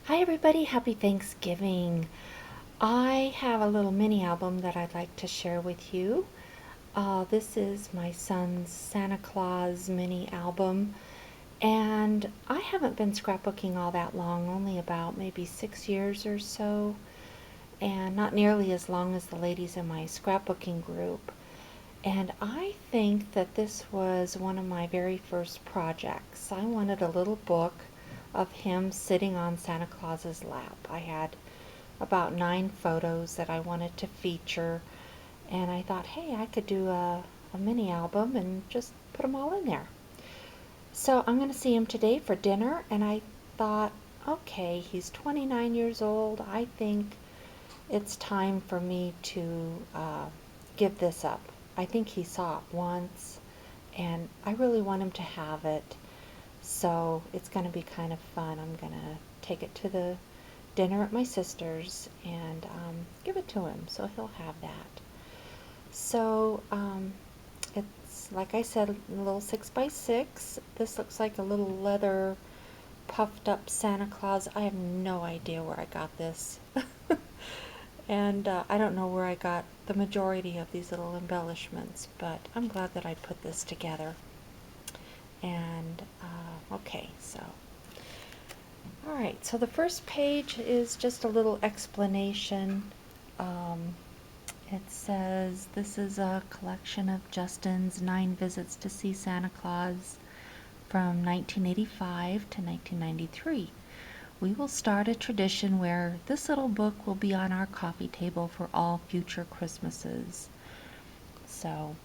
Hi everybody, happy Thanksgiving. I have a little mini album that I'd like to share with you. This is my son's Santa Claus mini album, and I haven't been scrapbooking all that long, only about maybe 6 years or so, and not nearly as long as the ladies in my scrapbooking group. And I think that this was one of my very first projects. I wanted a little book of him sitting on Santa Claus's lap. I had about 9 photos that I wanted to feature, and I thought, hey, I could do a mini album and just put them all in there. So I'm going to see him today for dinner, and I thought, okay, he's 29 years old. I think it's time for me to give this up. I think he saw it once, and I really want him to have it. So it's going to be kind of fun. I'm going to take it to the dinner at my sister's and give it to him, so he'll have that. So it's, like I said, a little 6x6. This looks like a little leather puffed up Santa Claus. I have no idea where I got this. And I don't know where I got the majority of these little embellishments, but I'm glad that I put this together. And okay, so alright, so the first page is just a little explanation. It says this is a collection of Justin's 9 visits to see Santa Claus from 1985 to 1993. We will start a tradition where this little book will be on our coffee table for all future Christmases. So,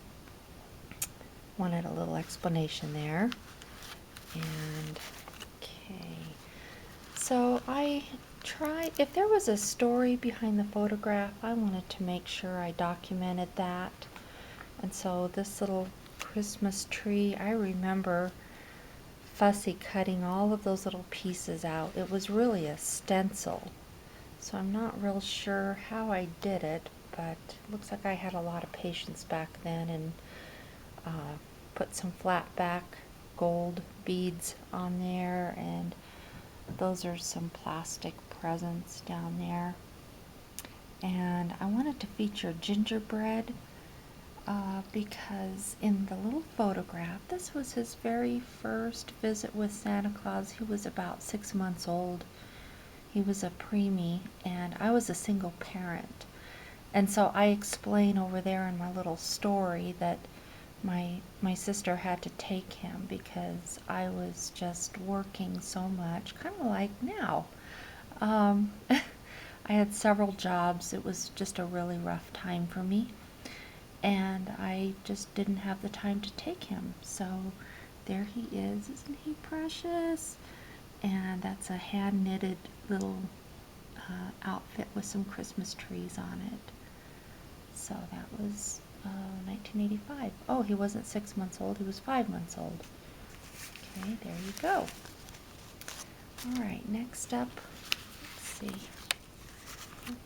wanted a little explanation there. And, okay. So I tried, if there was a story behind the photograph, I wanted to make sure I documented that. And so this little Christmas tree, I remember fussy cutting all of those little pieces out. It was really a stencil, so I'm not real sure how I did it, but it looks like I had a lot of patience back then and put some flat back gold beads on there, and those are some plastic presents down there. And I wanted to feature gingerbread because in the little photograph, this was his very first visit with Santa Claus. He was about 6 months old. He was a preemie, and I was a single parent. And so I explain over there in my little story that my sister had to take him because I was just working so much, kind of like now. I had several jobs. It was just a really rough time for me, and I just didn't have the time to take him. So there he is. Isn't he precious? And that's a hand-knitted little outfit with some Christmas trees on it. So that was 1985. Oh, he wasn't 6 months old, he was 5 months old. Okay, there you go. Alright, next up, let's see.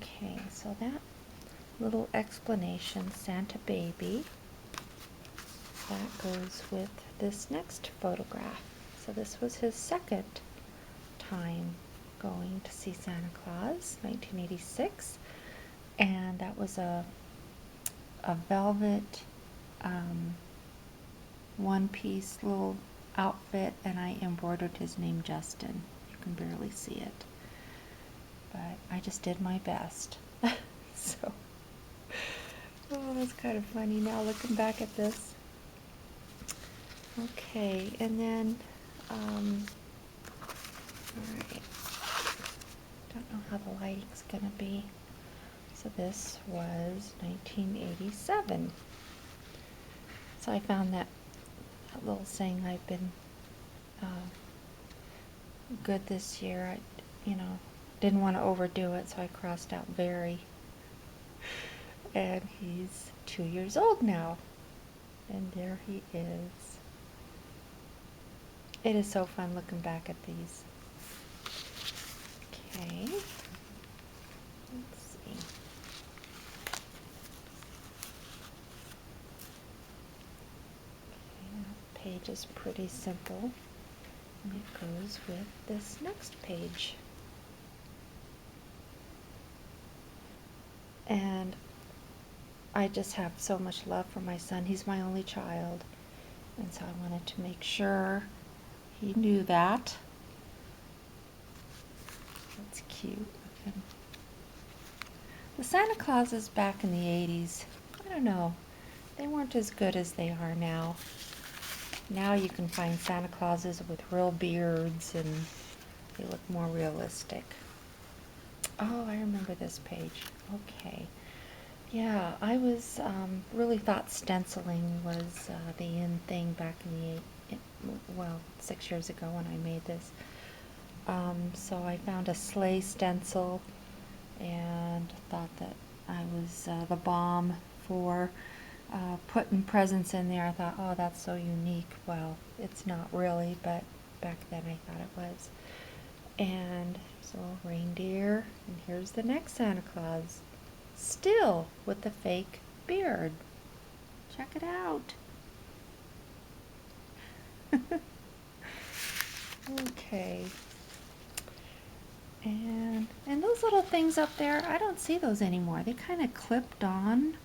Okay, so that little explanation, Santa Baby, that goes with this next photograph. So this was his second time going to see Santa Claus, 1986, and that was a velvet one-piece little outfit, and I embroidered his name Justin. You can barely see it, but I just did my best. So, oh, that's kind of funny now looking back at this. Okay, and then, alright, don't know how the lighting's gonna be. So this was 1987. So I found that little saying, I've been good this year. I, didn't want to overdo it, so I crossed out very. And he's 2 years old now. And there he is. It is so fun looking back at these. Okay. Let's see. Okay, that page is pretty simple. And it goes with this next page. And I just have so much love for my son. He's my only child. And so I wanted to make sure he knew that. That's cute. The Santa Clauses back in the 80s, I don't know, they weren't as good as they are now. Now you can find Santa Clauses with real beards and they look more realistic. Oh, I remember this page. Okay. Yeah, I was really thought stenciling was the in thing back in well, 6 years ago when I made this. So I found a sleigh stencil and thought that I was the bomb for putting presents in there. I thought, oh, that's so unique. Well, it's not really, but back then I thought it was. And there's a little reindeer, and here's the next Santa Claus, still with the fake beard. Check it out. Okay. And those little things up there, I don't see those anymore. They kind of clipped on.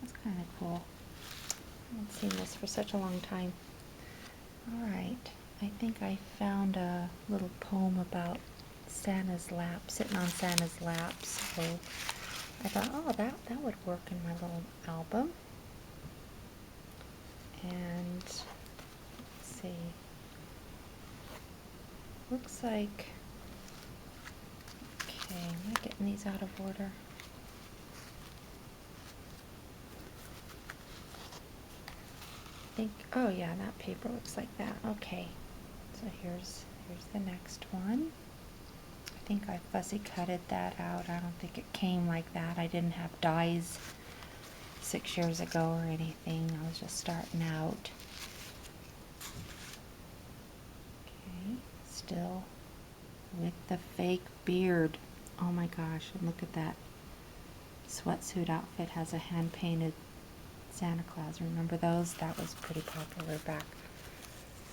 That's kind of cool. I haven't seen this for such a long time. All right. I think I found a little poem about Santa's lap, sitting on Santa's lap. So I thought, oh, that would work in my little album. And let's see. Looks like, okay, am I getting these out of order? I think, oh yeah, that paper looks like that. Okay, so here's the next one. I think I fussy cutted that out. I don't think it came like that. I didn't have dies 6 years ago or anything. I was just starting out. Okay, still with the fake beard. Oh my gosh, and look at that sweatsuit outfit, has a hand-painted Santa Claus. Remember those? That was pretty popular back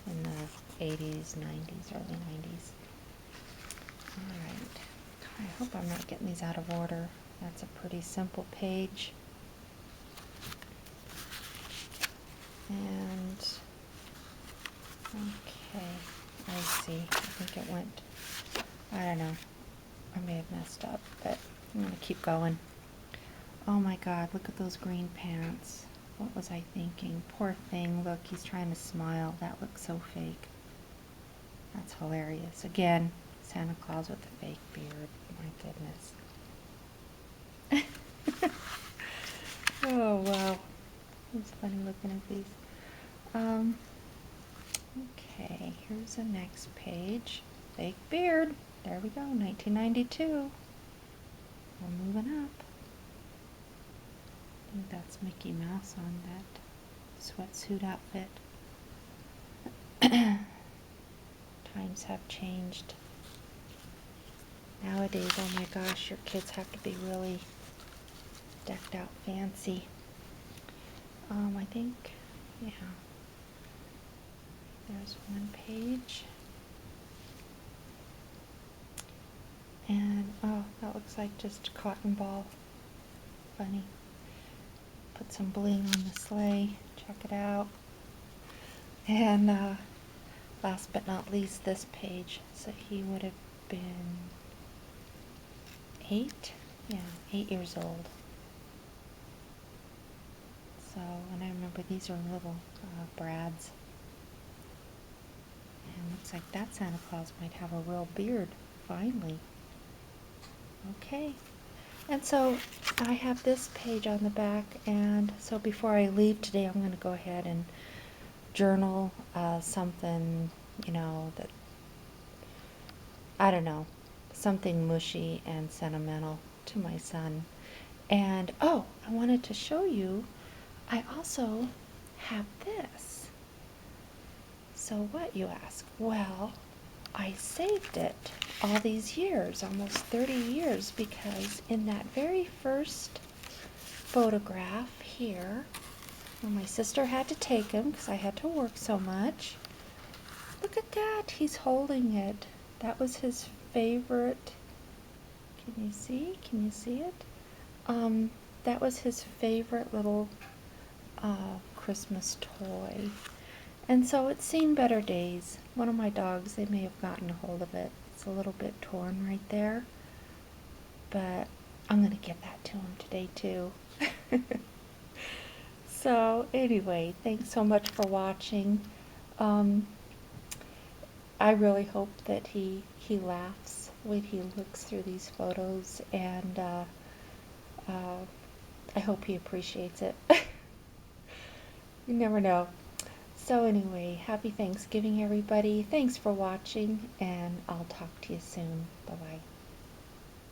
in the 80s, 90s, early 90s. Alright, I hope I'm not getting these out of order. That's a pretty simple page. And, okay, I see. I think it went, I don't know. I may have messed up, but I'm going to keep going. Oh my God, look at those green pants. What was I thinking? Poor thing, look, he's trying to smile. That looks so fake. That's hilarious. Again, Santa Claus with the fake beard. My goodness. Oh, wow. It's funny looking at these. Okay, here's the next page. Fake beard. There we go, 1992. We're moving up. I think that's Mickey Mouse on that sweatsuit outfit. Times have changed. Nowadays, oh my gosh, your kids have to be really decked out fancy. I think, yeah. There's one page. And, oh, that looks like just a cotton ball. Funny. Put some bling on the sleigh. Check it out. And last but not least, this page. So he would have been 8? Yeah, 8 years old. So, and I remember these are little brads. And looks like that Santa Claus might have a real beard, finally. Okay. And so I have this page on the back, and so before I leave today, I'm going to go ahead and journal something, you know, that, I don't know, something mushy and sentimental to my son. And, oh, I wanted to show you, I also have this. So what, you ask? Well, I saved it all these years, almost 30 years, because in that very first photograph here, when my sister had to take him because I had to work so much, look at that, he's holding it. That was his favorite Can you see? Can you see it? That was his favorite little Christmas toy. And so it's seen better days. One of my dogs, they may have gotten a hold of it. It's a little bit torn right there. But I'm going to give that to him today too. So anyway, thanks so much for watching. Um, I really hope that he laughs when he looks through these photos, and I hope he appreciates it. You never know. So anyway, happy Thanksgiving, everybody. Thanks for watching, and I'll talk to you soon. Bye-bye.